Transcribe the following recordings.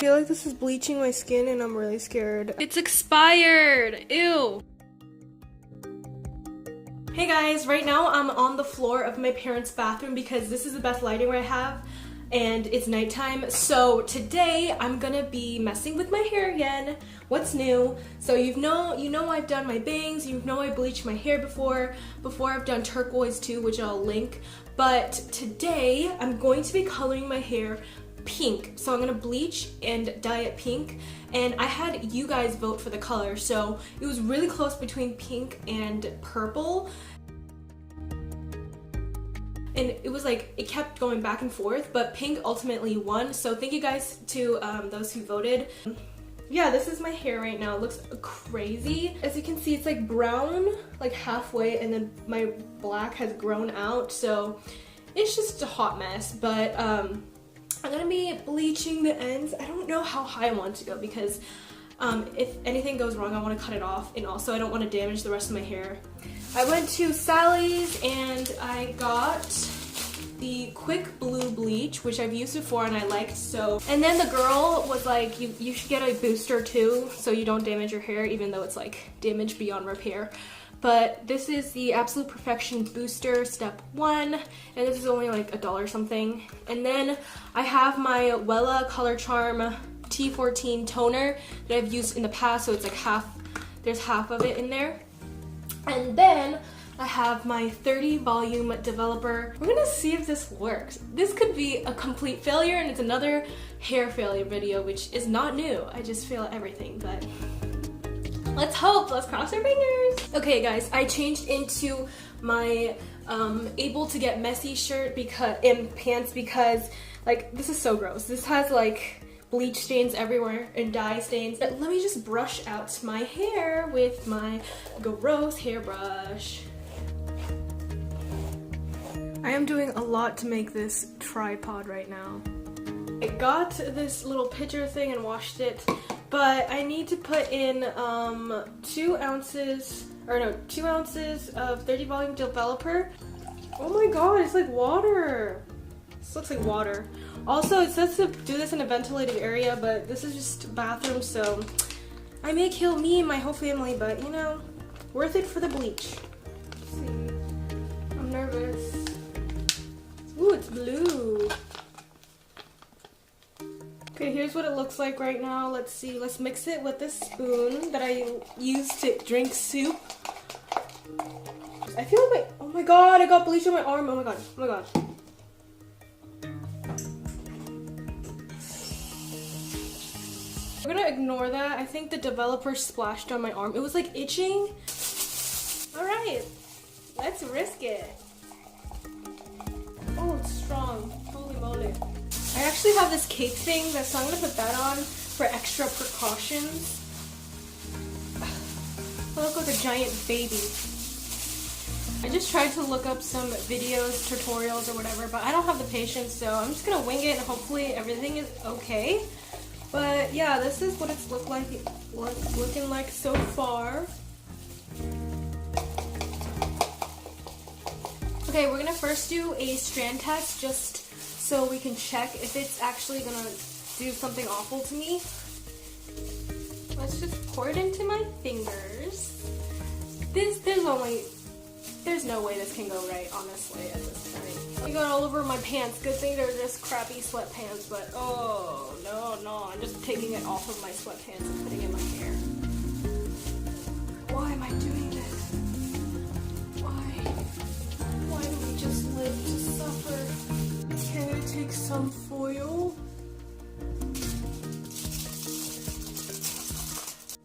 I feel like this is bleaching my skin and I'm really scared. It's expired! Ew! Hey guys, right now I'm on the floor of my parents' bathroom because this is the best lighting I have and it's nighttime. So today I'm gonna be messing with my hair again. What's new? So you know I've done my bangs, you know I bleached my hair before I've done turquoise too, which I'll link. But today I'm going to be coloring my hair pink. So I'm gonna bleach and dye it pink, and I had you guys vote for the color, so it was really close between pink and purple, and it was like it kept going back and forth, but pink ultimately won. So thank you guys to those who voted. Yeah, this is my hair right now. It looks crazy. As you can see, it's like brown like halfway, and then my black has grown out, so it's just a hot mess. But I'm gonna be bleaching the ends. I don't know how high I want to go because if anything goes wrong, I want to cut it off, and also I don't want to damage the rest of my hair. I went to Sally's and I got the quick blue bleach, which I've used before and I liked. So, and then the girl was like, you should get a booster too so you don't damage your hair, even though it's like damaged beyond repair. But this is the Absolute Perfection Booster Step 1, and this is only like $1 something. And then I have my Wella Color Charm T14 toner that I've used in the past, so it's like there's half of it in there. And then I have my 30 volume developer. We're gonna see if this works. This could be a complete failure, and it's another hair failure video, which is not new. I just fail at everything, but let's hope. Let's cross our fingers. Okay guys, I changed into my able to get messy shirt and pants because like this is so gross. This has like bleach stains everywhere and dye stains. But let me just brush out my hair with my gross hairbrush. I am doing a lot to make this tripod right now. I got this little pitcher thing and washed it, but I need to put in 2 ounces of 30 volume developer. Oh my god, it's like water. This looks like water. Also, it says to do this in a ventilated area, but this is just a bathroom, so I may kill me and my whole family, but you know, worth it for the bleach. Let's see. I'm nervous. Ooh, it's blue. Okay, here's what it looks like right now. Let's see. Let's mix it with this spoon that I use to drink soup. I feel like oh my god, I got bleach on my arm. Oh my god. Oh my god. We're gonna ignore that. I think the developer splashed on my arm. It was like itching. Alright, let's risk it. Oh, it's strong. Holy moly. I actually have this cake thing, so I'm gonna put that on for extra precautions. I look like a giant baby. I just tried to look up some videos, tutorials, or whatever, but I don't have the patience, so I'm just gonna wing it and hopefully everything is okay. But yeah, this is what it's looking like so far. Okay, we're gonna first do a strand test just so we can check if it's actually gonna do something awful to me. Let's just pour it into my fingers. There's no way this can go right, honestly, at this point. It got all over my pants. Good thing they're just crappy sweatpants, but oh, no, I'm just taking it off of my sweatpants and putting it in my hair. Why am I doing this? Why do we just live to suffer? Can I take some foil?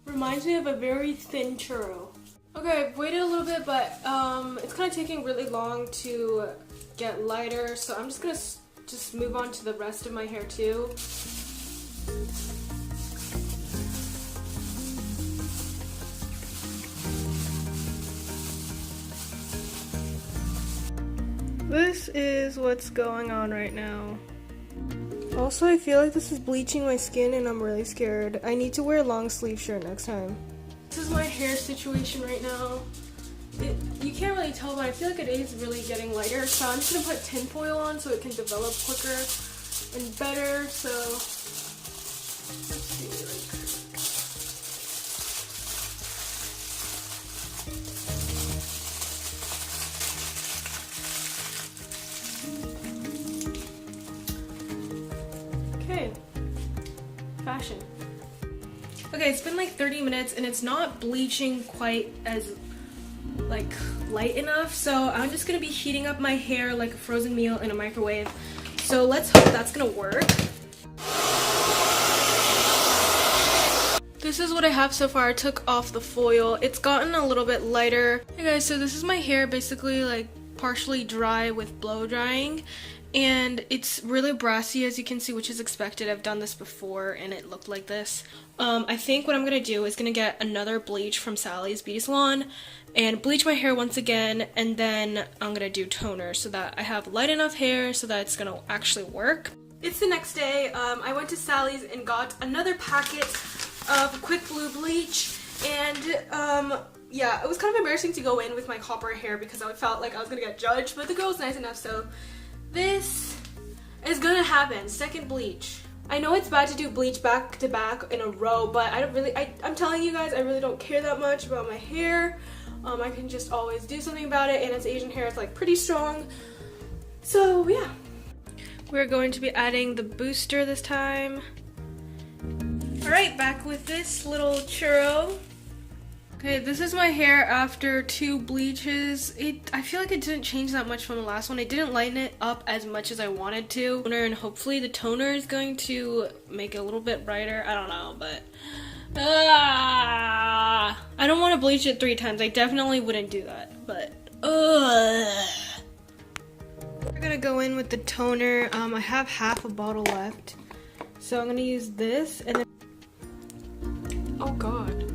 Reminds me of a very thin churro. Okay, I've waited a little bit, but it's kind of taking really long to get lighter, so I'm just gonna just move on to the rest of my hair too. This is what's going on right now. Also, I feel like this is bleaching my skin and I'm really scared. I need to wear a long sleeve shirt next time. This is my hair situation right now. You can't really tell, but I feel like it is really getting lighter, so I'm just gonna put tinfoil on so it can develop quicker and better. So Okay, fashion. Okay, it's been like 30 minutes and it's not bleaching quite as like light enough, so I'm just gonna be heating up my hair like a frozen meal in a microwave. So let's hope that's gonna work. This is what I have so far. I took off the foil. It's gotten a little bit lighter. Hey guys, so this is my hair basically like partially dry with blow drying. And it's really brassy, as you can see, which is expected. I've done this before and it looked like this. I think what I'm gonna do is gonna get another bleach from Sally's Beauty Salon and bleach my hair once again, and then I'm gonna do toner so that I have light enough hair so that it's gonna actually work. It's the next day. I went to Sally's and got another packet of Quick Blue bleach, and yeah, it was kind of embarrassing to go in with my copper hair because I felt like I was gonna get judged, but the girl was nice enough, so this is gonna happen. Second bleach. I know it's bad to do bleach back to back in a row, but I'm telling you guys, I really don't care that much about my hair. I can just always do something about it, and it's Asian hair, it's like pretty strong. So yeah. We're going to be adding the booster this time. Alright, back with this little churro. Okay, this is my hair after 2 bleaches. I feel like it didn't change that much from the last one. I didn't lighten it up as much as I wanted to. And hopefully the toner is going to make it a little bit brighter. I don't know, but I don't want to bleach it 3 times. I definitely wouldn't do that, but we're gonna go in with the toner. I have half a bottle left, so I'm gonna use this, and then oh god,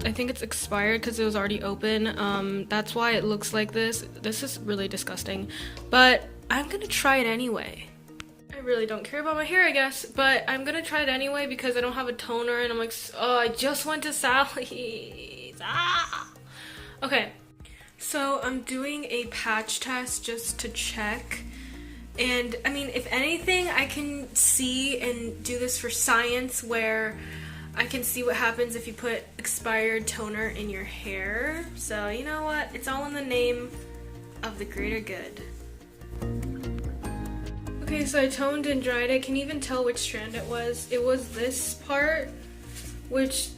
I think it's expired because it was already open. That's why it looks like this. This is really disgusting, but I'm gonna try it anyway. I really don't care about my hair, I guess, but I'm gonna try it anyway because I don't have a toner, and I'm like, oh, I just went to Sally's. Okay, so I'm doing a patch test just to check. And I mean, if anything, I can see and do this for science where I can see what happens if you put expired toner in your hair. So you know what? It's all in the name of the greater good. Okay, so I toned and dried it. Can you even tell which strand it was? It was this part, which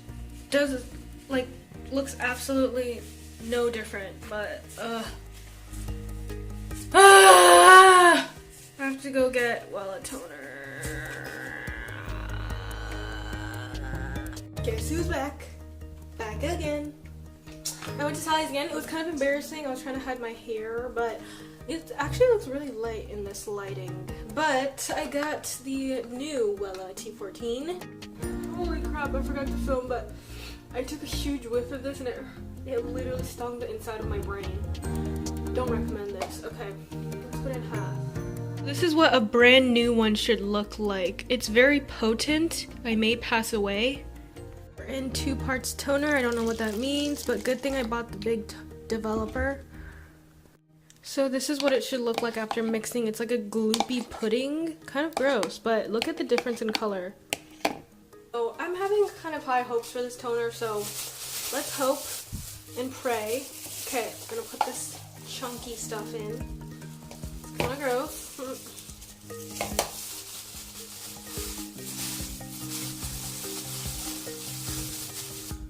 does like looks absolutely no different, but I have to go get a toner. Guess who's back? Back again. I went to Sally's again. It was kind of embarrassing. I was trying to hide my hair, but it actually looks really light in this lighting. But I got the new Wella T14. Holy crap, I forgot to film, but I took a huge whiff of this and it literally stung the inside of my brain. Don't recommend this. Okay, let's put it in half. This is what a brand new one should look like. It's very potent. I may pass away. We're in 2 parts toner. I don't know what that means, but good thing I bought the big developer. So this is what it should look like after mixing. It's like a gloopy pudding. Kind of gross, but look at the difference in color. So I'm having kind of high hopes for this toner, so let's hope and pray. Okay, I'm gonna put this chunky stuff in. It's kind of gross.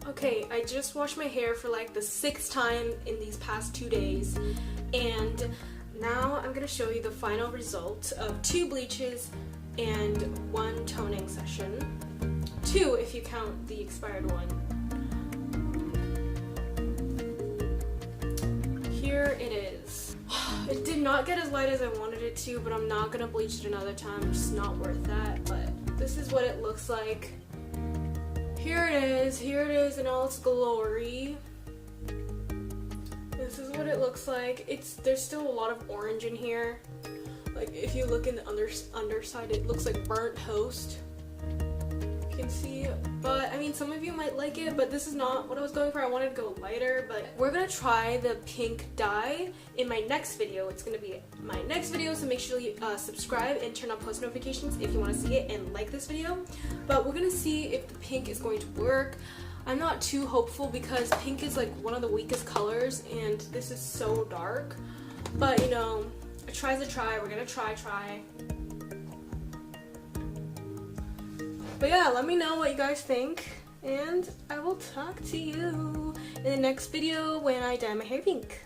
Okay, I just washed my hair for like the 6th time in these past 2 days, and now I'm gonna show you the final result of 2 bleaches and 1 toning session. 2 if you count the expired one. Here it is. It did not get as light as I wanted it to, but I'm not gonna bleach it another time. It's just not worth that. But this is what it looks like. Here it is in all its glory. This is what it looks like. There's still a lot of orange in here. Like if you look in the underside, it looks like burnt toast. you can see. But I mean, some of you might like it, but this is not what I was going for. I wanted to go lighter, but we're gonna try the pink dye in my next video. It's gonna be my next video, so make sure you subscribe and turn on post notifications if you want to see it, and like this video. But we're gonna see if the pink is going to work. I'm not too hopeful because pink is like one of the weakest colors, and this is so dark. But you know, a try's a try. We're gonna try. But yeah, let me know what you guys think, and I will talk to you in the next video when I dye my hair pink.